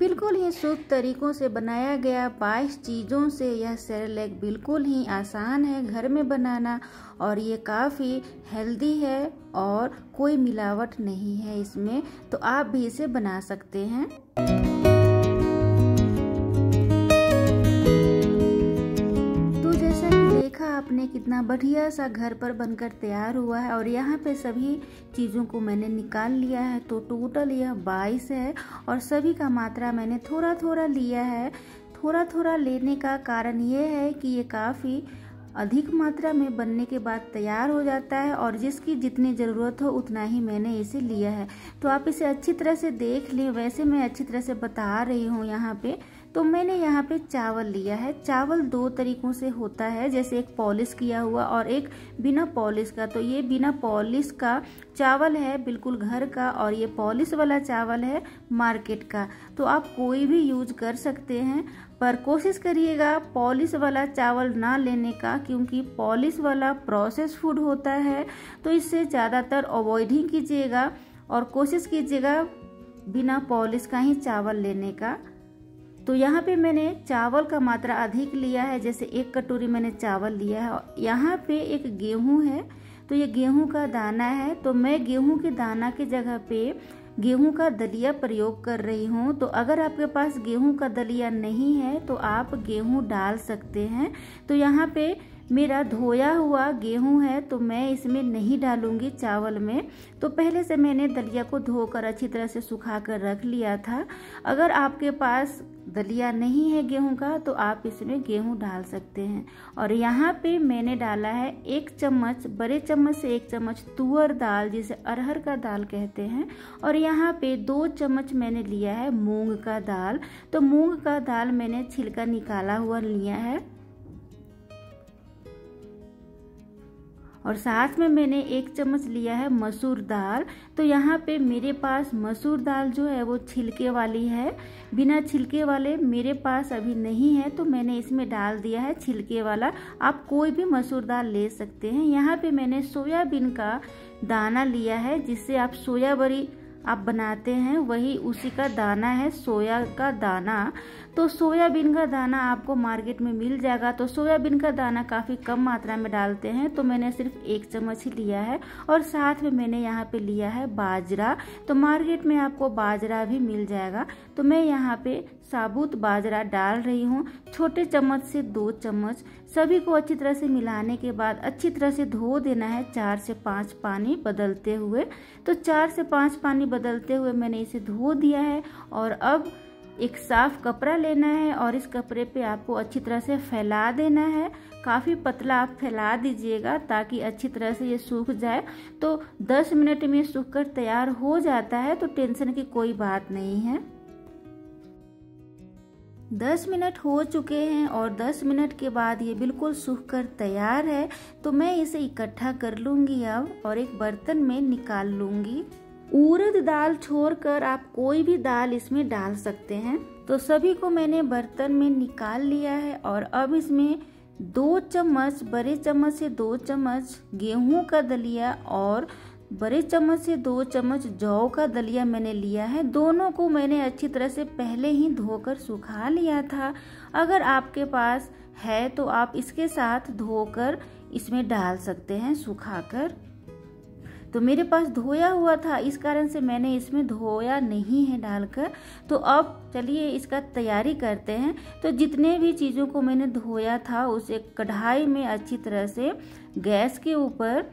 बिल्कुल ही शुद्ध तरीकों से बनाया गया 22 चीज़ों से यह सेरेलैक बिल्कुल ही आसान है घर में बनाना और ये काफ़ी हेल्दी है और कोई मिलावट नहीं है इसमें, तो आप भी इसे बना सकते हैं। आपने कितना बढ़िया सा घर पर बनकर तैयार हुआ है और यहाँ पे सभी चीज़ों को मैंने निकाल लिया है, तो टोटल यह 22 है और सभी का मात्रा मैंने थोड़ा थोड़ा लिया है। थोड़ा थोड़ा लेने का कारण ये है कि ये काफ़ी अधिक मात्रा में बनने के बाद तैयार हो जाता है और जिसकी जितनी ज़रूरत हो उतना ही मैंने इसे लिया है। तो आप इसे अच्छी तरह से देख लें, वैसे मैं अच्छी तरह से बता रही हूँ यहाँ पे। तो मैंने यहाँ पे चावल लिया है। चावल 2 तरीकों से होता है, जैसे एक पॉलिश किया हुआ और एक बिना पॉलिश का। तो ये बिना पॉलिश का चावल है बिल्कुल घर का और ये पॉलिश वाला चावल है मार्केट का। तो आप कोई भी यूज कर सकते हैं, पर कोशिश करिएगा पॉलिश वाला चावल ना लेने का, क्योंकि पॉलिश वाला प्रोसेस फूड होता है। तो इससे ज़्यादातर अवॉइड ही कीजिएगा और कोशिश कीजिएगा बिना पॉलिश का ही चावल लेने का। तो यहाँ पे मैंने चावल का मात्रा अधिक लिया है, जैसे 1 कटोरी मैंने चावल लिया है। और यहाँ पे एक गेहूं है, तो ये गेहूं का दाना है। तो मैं गेहूं के दाना की जगह पे गेहूं का दलिया प्रयोग कर रही हूँ। तो अगर आपके पास गेहूं का दलिया नहीं है तो आप गेहूं डाल सकते हैं। तो यहाँ पे मेरा धोया हुआ गेहूं है, तो मैं इसमें नहीं डालूंगी चावल में। तो पहले से मैंने दलिया को धोकर अच्छी तरह से सुखा कर रख लिया था। अगर आपके पास दलिया नहीं है गेहूं का तो आप इसमें गेहूं डाल सकते हैं। और यहाँ पे मैंने डाला है 1 चम्मच, बड़े चम्मच से 1 चम्मच तुअर दाल, जिसे अरहर का दाल कहते हैं। और यहाँ पे 2 चम्मच मैंने लिया है मूंग का दाल। तो मूंग का दाल मैंने छिलका निकाला हुआ लिया है। और साथ में मैंने 1 चम्मच लिया है मसूर दाल। तो यहाँ पे मेरे पास मसूर दाल जो है वो छिलके वाली है, बिना छिलके वाले मेरे पास अभी नहीं है, तो मैंने इसमें डाल दिया है छिलके वाला। आप कोई भी मसूर दाल ले सकते हैं। यहाँ पे मैंने सोयाबीन का दाना लिया है, जिससे आप सोया बड़ी आप बनाते हैं, वही उसी का दाना है, सोया का दाना। तो सोयाबीन का दाना आपको मार्केट में मिल जाएगा। तो सोयाबीन का दाना काफ़ी कम मात्रा में डालते हैं, तो मैंने सिर्फ 1 चम्मच ही लिया है। और साथ में मैंने यहाँ पे लिया है बाजरा। तो मार्केट में आपको बाजरा भी मिल जाएगा। तो मैं यहाँ पे साबुत बाजरा डाल रही हूँ, छोटे चम्मच से 2 चम्मच। सभी को अच्छी तरह से मिलाने के बाद अच्छी तरह से धो देना है 4 से 5 पानी बदलते हुए। तो 4 से 5 पानी बदलते हुए मैंने इसे धो दिया है। और अब एक साफ कपड़ा लेना है और इस कपड़े पे आपको अच्छी तरह से फैला देना है। काफ़ी पतला आप फैला दीजिएगा ताकि अच्छी तरह से ये सूख जाए। तो 10 मिनट में सूख कर तैयार हो जाता है, तो टेंशन की कोई बात नहीं है। 10 मिनट हो चुके हैं और 10 मिनट के बाद ये बिल्कुल सूख कर तैयार है। तो मैं इसे इकट्ठा कर लूँगी अब और एक बर्तन में निकाल लूँगी। उड़द दाल छोड़कर आप कोई भी दाल इसमें डाल सकते हैं। तो सभी को मैंने बर्तन में निकाल लिया है और अब इसमें 2 चम्मच, बड़े चम्मच से 2 चम्मच गेहूं का दलिया और बड़े चम्मच से 2 चम्मच जौ का दलिया मैंने लिया है। दोनों को मैंने अच्छी तरह से पहले ही धोकर सुखा लिया था। अगर आपके पास है तो आप इसके साथ धोकर इसमें डाल सकते हैं सुखाकर। तो मेरे पास धोया हुआ था, इस कारण से मैंने इसमें धोया नहीं है डालकर। तो अब चलिए इसका तैयारी करते हैं। तो जितने भी चीज़ों को मैंने धोया था उसे कढ़ाई में अच्छी तरह से गैस के ऊपर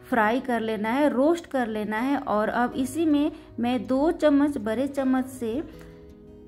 फ्राई कर लेना है, रोस्ट कर लेना है। और अब इसी में मैं 2 चम्मच, बड़े चम्मच से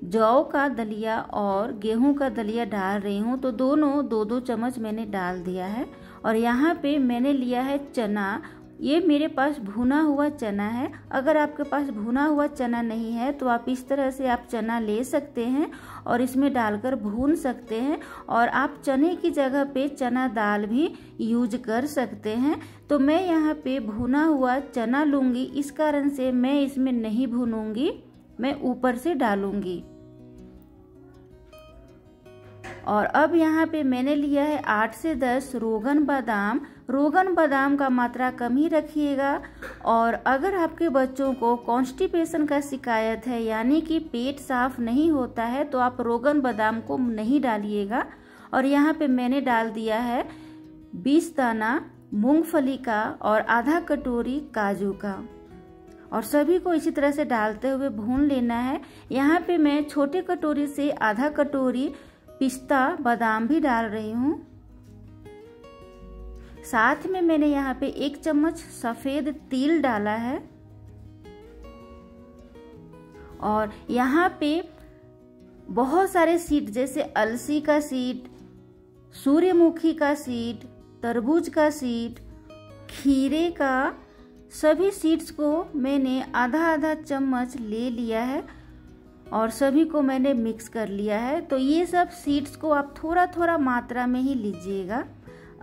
जौ का दलिया और गेहूं का दलिया डाल रही हूँ। तो दोनों 2-2 चम्मच मैंने डाल दिया है। और यहाँ पे मैंने लिया है चना। ये मेरे पास भुना हुआ चना है। अगर आपके पास भुना हुआ चना नहीं है तो आप इस तरह से आप चना ले सकते हैं और इसमें डालकर भून सकते हैं। और आप चने की जगह पे चना दाल भी यूज कर सकते हैं। तो मैं यहाँ पे भुना हुआ चना लूँगी, इस कारण से मैं इसमें नहीं भूनूंगी, मैं ऊपर से डालूंगी। और अब यहाँ पे मैंने लिया है 8 से 10 रोगन बादाम। रोगन बादाम का मात्रा कम ही रखिएगा। और अगर आपके बच्चों को कॉन्स्टिपेशन का शिकायत है, यानी कि पेट साफ नहीं होता है, तो आप रोगन बादाम को नहीं डालिएगा। और यहाँ पे मैंने डाल दिया है 20 दाना मूंगफली का और आधा कटोरी काजू का, और सभी को इसी तरह से डालते हुए भून लेना है। यहाँ पे मैं छोटे कटोरी से आधा कटोरी पिस्ता बादाम भी डाल रही हूँ। साथ में मैंने यहाँ पे 1 चम्मच सफेद तिल डाला है, और यहाँ पे बहुत सारे सीड जैसे अलसी का सीड, सूर्यमुखी का सीड, तरबूज का सीड, खीरे का, सभी सीड्स को मैंने आधा आधा चम्मच ले लिया है और सभी को मैंने मिक्स कर लिया है। तो ये सब सीड्स को आप थोड़ा थोड़ा मात्रा में ही लीजिएगा।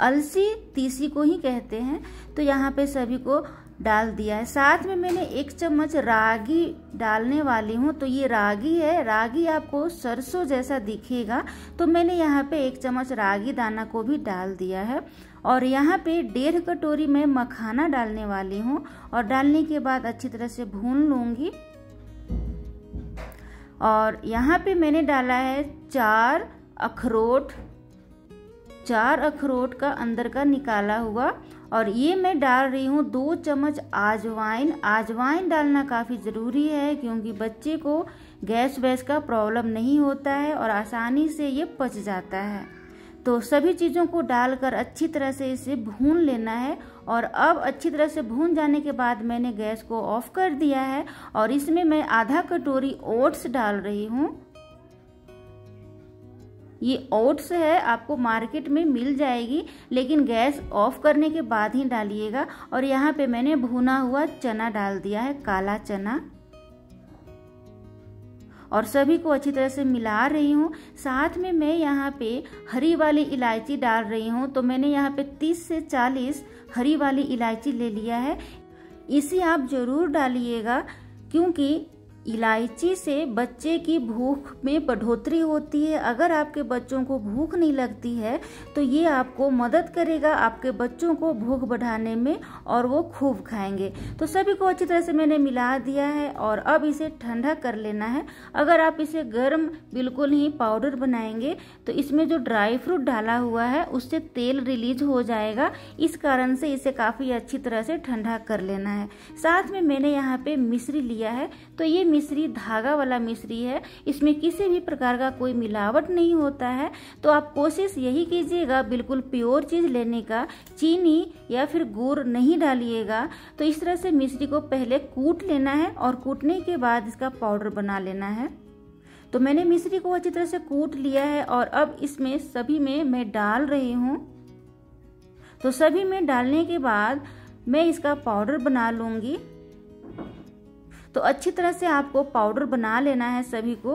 अलसी तीसी को ही कहते हैं। तो यहाँ पे सभी को डाल दिया है। साथ में मैंने 1 चम्मच रागी डालने वाली हूँ। तो ये रागी है, रागी आपको सरसों जैसा दिखेगा, तो मैंने यहाँ पे 1 चम्मच रागी दाना को भी डाल दिया है। और यहाँ पे 1.5 कटोरी मैं मखाना डालने वाली हूँ, और डालने के बाद अच्छी तरह से भून लूँगी। और यहाँ पे मैंने डाला है 4 अखरोट का अंदर का निकाला हुआ, और ये मैं डाल रही हूँ 2 चम्मच आजवाइन। आजवाइन डालना काफ़ी ज़रूरी है, क्योंकि बच्चे को गैस वैस का प्रॉब्लम नहीं होता है और आसानी से ये पच जाता है। तो सभी चीज़ों को डालकर अच्छी तरह से इसे भून लेना है। और अब अच्छी तरह से भून जाने के बाद मैंने गैस को ऑफ कर दिया है, और इसमें मैं आधा कटोरी ओट्स डाल रही हूँ। ये ओट्स है, आपको मार्केट में मिल जाएगी, लेकिन गैस ऑफ करने के बाद ही डालिएगा। और यहाँ पे मैंने भुना हुआ चना डाल दिया है, काला चना, और सभी को अच्छी तरह से मिला रही हूँ। साथ में मैं यहाँ पे हरी वाली इलायची डाल रही हूँ। तो मैंने यहाँ पे 30 से 40 हरी वाली इलायची ले लिया है। इसे आप जरूर डालिएगा, क्योंकि इलायची से बच्चे की भूख में बढ़ोतरी होती है। अगर आपके बच्चों को भूख नहीं लगती है तो ये आपको मदद करेगा आपके बच्चों को भूख बढ़ाने में, और वो खूब खाएंगे। तो सभी को अच्छी तरह से मैंने मिला दिया है, और अब इसे ठंडा कर लेना है। अगर आप इसे गर्म बिल्कुल ही पाउडर बनाएंगे तो इसमें जो ड्राई फ्रूट डाला हुआ है उससे तेल रिलीज हो जाएगा। इस कारण से इसे काफ़ी अच्छी तरह से ठंडा कर लेना है। साथ में मैंने यहाँ पे मिश्री लिया है। तो ये मिश्री धागा वाला मिश्री है, इसमें किसी भी प्रकार का कोई मिलावट नहीं होता है। तो आप कोशिश यही कीजिएगा बिल्कुल प्योर चीज़ लेने का, चीनी या फिर गुड़ नहीं डालिएगा। तो इस तरह से मिश्री को पहले कूट लेना है, और कूटने के बाद इसका पाउडर बना लेना है। तो मैंने मिश्री को अच्छी तरह से कूट लिया है, और अब इसमें सभी में मैं डाल रही हूँ। तो सभी में डालने के बाद मैं इसका पाउडर बना लूँगी। तो अच्छी तरह से आपको पाउडर बना लेना है सभी को।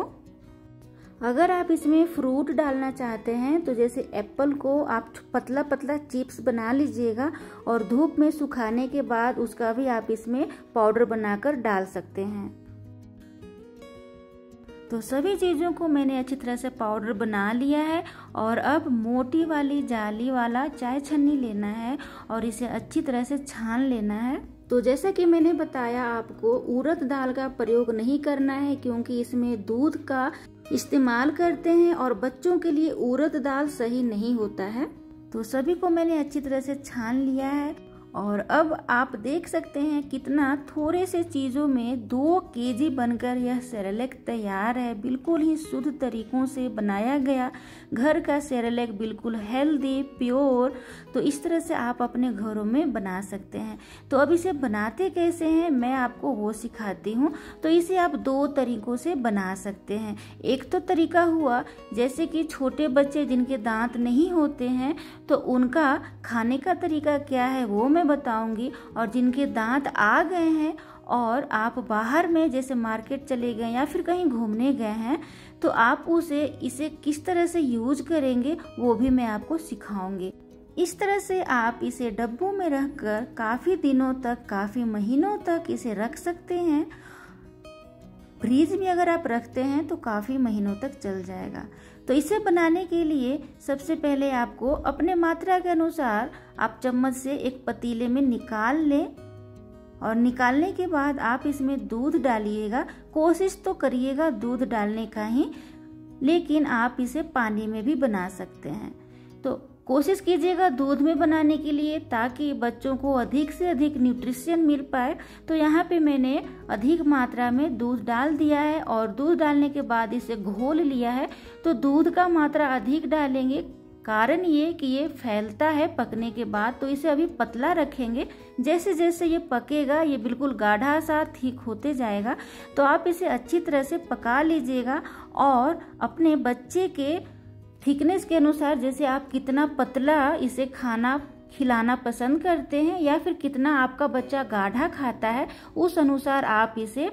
अगर आप इसमें फ्रूट डालना चाहते हैं तो जैसे एप्पल को आप पतला पतला चिप्स बना लीजिएगा, और धूप में सुखाने के बाद उसका भी आप इसमें पाउडर बनाकर डाल सकते हैं। तो सभी चीज़ों को मैंने अच्छी तरह से पाउडर बना लिया है, और अब मोटी वाली जाली वाला चाय छन्नी लेना है और इसे अच्छी तरह से छान लेना है। तो जैसा कि मैंने बताया आपको, उड़द दाल का प्रयोग नहीं करना है, क्योंकि इसमें दूध का इस्तेमाल करते हैं और बच्चों के लिए उड़द दाल सही नहीं होता है। तो सभी को मैंने अच्छी तरह से छान लिया है, और अब आप देख सकते हैं कितना थोड़े से चीज़ों में 2 केजी बनकर यह सेरेलैक तैयार है। बिल्कुल ही शुद्ध तरीकों से बनाया गया घर का सेरेलैक, बिल्कुल हेल्दी प्योर। तो इस तरह से आप अपने घरों में बना सकते हैं। तो अब इसे बनाते कैसे हैं मैं आपको वो सिखाती हूँ। तो इसे आप 2 तरीकों से बना सकते हैं। एक तो तरीका हुआ जैसे कि छोटे बच्चे जिनके दांत नहीं होते हैं, तो उनका खाने का तरीका क्या है वो मैं बताऊंगी। और जिनके दांत आ गए हैं और आप बाहर में जैसे मार्केट चले गए या फिर कहीं घूमने गए हैं, तो आप इसे किस तरह से यूज करेंगे वो भी मैं आपको सिखाऊंगी। इस तरह से आप इसे डब्बों में रखकर काफ़ी दिनों तक, काफ़ी महीनों तक इसे रख सकते हैं। फ्रीज में अगर आप रखते हैं तो काफ़ी महीनों तक चल जाएगा। तो इसे बनाने के लिए सबसे पहले आपको अपने मात्रा के अनुसार आप चम्मच से एक पतीले में निकाल लें, और निकालने के बाद आप इसमें दूध डालिएगा। कोशिश तो करिएगा दूध डालने का ही, लेकिन आप इसे पानी में भी बना सकते हैं। तो कोशिश कीजिएगा दूध में बनाने के लिए, ताकि बच्चों को अधिक से अधिक न्यूट्रिशन मिल पाए। तो यहाँ पे मैंने अधिक मात्रा में दूध डाल दिया है, और दूध डालने के बाद इसे घोल लिया है। तो दूध का मात्रा अधिक डालेंगे, कारण ये कि ये फैलता है पकने के बाद, तो इसे अभी पतला रखेंगे। जैसे जैसे ये पकेगा ये बिल्कुल गाढ़ा सा ठीक होते जाएगा। तो आप इसे अच्छी तरह से पका लीजिएगा, और अपने बच्चे के थिकनेस के अनुसार, जैसे आप कितना पतला इसे खाना खिलाना पसंद करते हैं या फिर कितना आपका बच्चा गाढ़ा खाता है, उस अनुसार आप इसे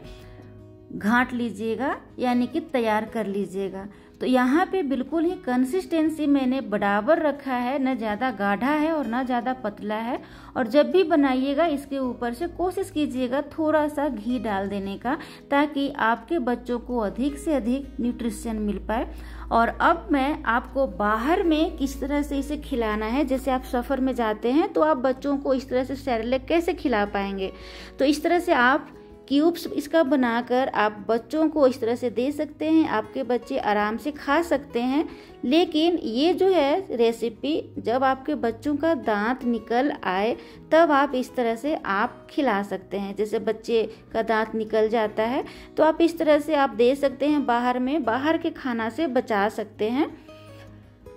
घाट लीजिएगा, यानी कि तैयार कर लीजिएगा। तो यहाँ पे बिल्कुल ही कंसिस्टेंसी मैंने बराबर रखा है, न ज़्यादा गाढ़ा है और न ज़्यादा पतला है। और जब भी बनाइएगा इसके ऊपर से कोशिश कीजिएगा थोड़ा सा घी डाल देने का, ताकि आपके बच्चों को अधिक से अधिक न्यूट्रिशन मिल पाए। और अब मैं आपको बाहर में किस तरह से इसे खिलाना है, जैसे आप सफ़र में जाते हैं तो आप बच्चों को इस तरह से सेरेलैक कैसे खिला पाएंगे। तो इस तरह से आप क्यूब्स इसका बनाकर आप बच्चों को इस तरह से दे सकते हैं, आपके बच्चे आराम से खा सकते हैं। लेकिन ये जो है रेसिपी, जब आपके बच्चों का दांत निकल आए तब आप इस तरह से आप खिला सकते हैं। जैसे बच्चे का दांत निकल जाता है तो आप इस तरह से आप दे सकते हैं, बाहर में, बाहर के खाना से बचा सकते हैं,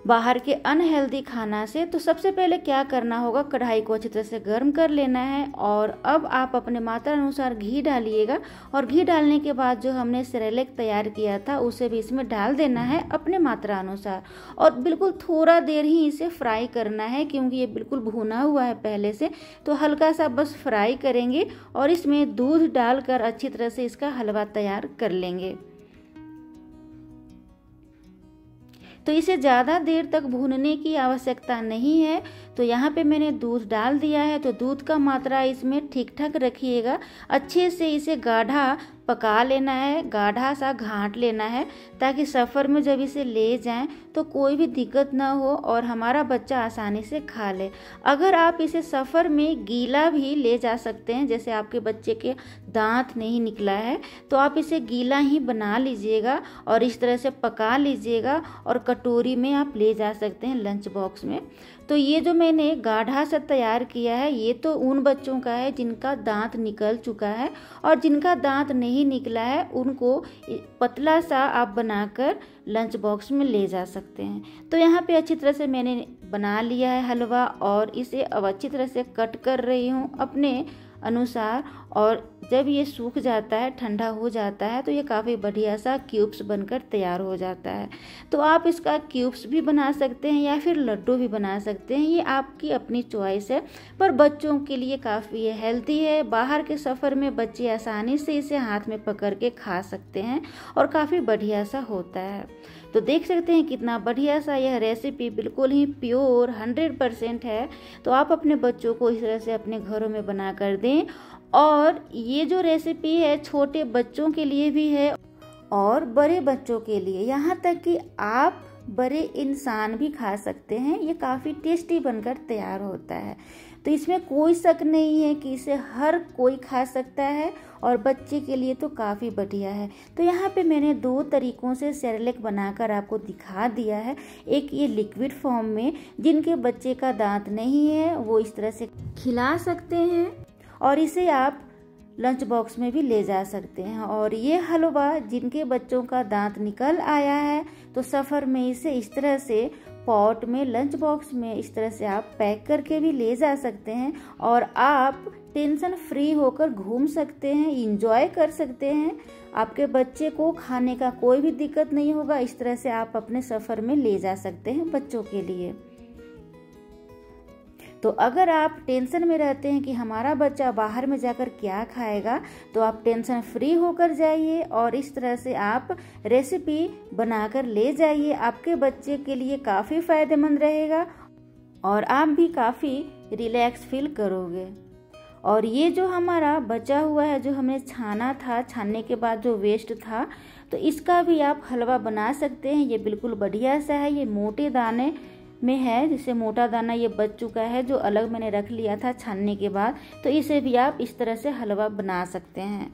बाहर के अनहेल्दी खाना से। तो सबसे पहले क्या करना होगा, कढ़ाई को अच्छी तरह से गर्म कर लेना है, और अब आप अपने मात्रा अनुसार घी डालिएगा। और घी डालने के बाद जो हमने सेरेलैक तैयार किया था उसे भी इसमें डाल देना है अपने मात्रा अनुसार, और बिल्कुल थोड़ा देर ही इसे फ्राई करना है, क्योंकि ये बिल्कुल भुना हुआ है पहले से। तो हल्का सा बस फ्राई करेंगे और इसमें दूध डालकर अच्छी तरह से इसका हलवा तैयार कर लेंगे। तो इसे ज़्यादा देर तक भूनने की आवश्यकता नहीं है। तो यहाँ पे मैंने दूध डाल दिया है, तो दूध का मात्रा इसमें ठीक ठाक रखिएगा। अच्छे से इसे गाढ़ा पका लेना है, गाढ़ा सा घाट लेना है, ताकि सफ़र में जब इसे ले जाएं तो कोई भी दिक्कत ना हो और हमारा बच्चा आसानी से खा ले। अगर आप इसे सफ़र में गीला भी ले जा सकते हैं, जैसे आपके बच्चे के दांत नहीं निकला है तो आप इसे गीला ही बना लीजिएगा और इस तरह से पका लीजिएगा, और कटोरी में आप ले जा सकते हैं लंच बॉक्स में। तो ये जो मैंने गाढ़ा सा तैयार किया है ये तो उन बच्चों का है जिनका दांत निकल चुका है, और जिनका दांत नहीं निकला है उनको पतला सा आप बनाकर लंच बॉक्स में ले जा सकते हैं। तो यहाँ पे अच्छी तरह से मैंने बना लिया है हलवा, और इसे अब अच्छी तरह से कट कर रही हूँ अपने अनुसार। और जब ये सूख जाता है, ठंडा हो जाता है, तो ये काफ़ी बढ़िया सा क्यूब्स बनकर तैयार हो जाता है। तो आप इसका क्यूब्स भी बना सकते हैं या फिर लड्डू भी बना सकते हैं, ये आपकी अपनी चॉइस है। पर बच्चों के लिए काफ़ी ये हेल्दी है। बाहर के सफ़र में बच्चे आसानी से इसे हाथ में पकड़ के खा सकते हैं, और काफ़ी बढ़िया सा होता है। तो देख सकते हैं कितना बढ़िया सा यह रेसिपी बिल्कुल ही प्योर 100% है। तो आप अपने बच्चों को इस तरह से अपने घरों में बना कर दें। और ये जो रेसिपी है छोटे बच्चों के लिए भी है और बड़े बच्चों के लिए, यहाँ तक कि आप बड़े इंसान भी खा सकते हैं। ये काफ़ी टेस्टी बनकर तैयार होता है। तो इसमें कोई शक नहीं है कि इसे हर कोई खा सकता है, और बच्चे के लिए तो काफ़ी बढ़िया है। तो यहाँ पे मैंने 2 तरीकों से सेरेलैक बनाकर आपको दिखा दिया है। एक ये लिक्विड फॉर्म में, जिनके बच्चे का दांत नहीं है वो इस तरह से खिला सकते हैं, और इसे आप लंच बॉक्स में भी ले जा सकते हैं। और ये हलवा जिनके बच्चों का दांत निकल आया है तो सफ़र में इसे इस तरह से पॉट में, लंच बॉक्स में इस तरह से आप पैक करके भी ले जा सकते हैं, और आप टेंशन फ्री होकर घूम सकते हैं, इंजॉय कर सकते हैं। आपके बच्चे को खाने का कोई भी दिक्कत नहीं होगा। इस तरह से आप अपने सफ़र में ले जा सकते हैं बच्चों के लिए। तो अगर आप टेंशन में रहते हैं कि हमारा बच्चा बाहर में जाकर क्या खाएगा, तो आप टेंशन फ्री होकर जाइए और इस तरह से आप रेसिपी बनाकर ले जाइए। आपके बच्चे के लिए काफ़ी फ़ायदेमंद रहेगा और आप भी काफ़ी रिलैक्स फील करोगे। और ये जो हमारा बचा हुआ है, जो हमने छाना था, छानने के बाद जो वेस्ट था, तो इसका भी आप हलवा बना सकते हैं। ये बिल्कुल बढ़िया सा है, ये मोटे दाने में है, जिससे मोटा दाना ये बच चुका है, जो अलग मैंने रख लिया था छानने के बाद। तो इसे भी आप इस तरह से हलवा बना सकते हैं।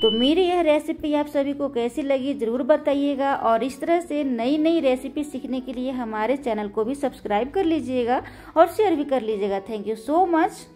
तो मेरी यह रेसिपी आप सभी को कैसी लगी ज़रूर बताइएगा, और इस तरह से नई नई रेसिपी सीखने के लिए हमारे चैनल को भी सब्सक्राइब कर लीजिएगा और शेयर भी कर लीजिएगा। Thank you so much.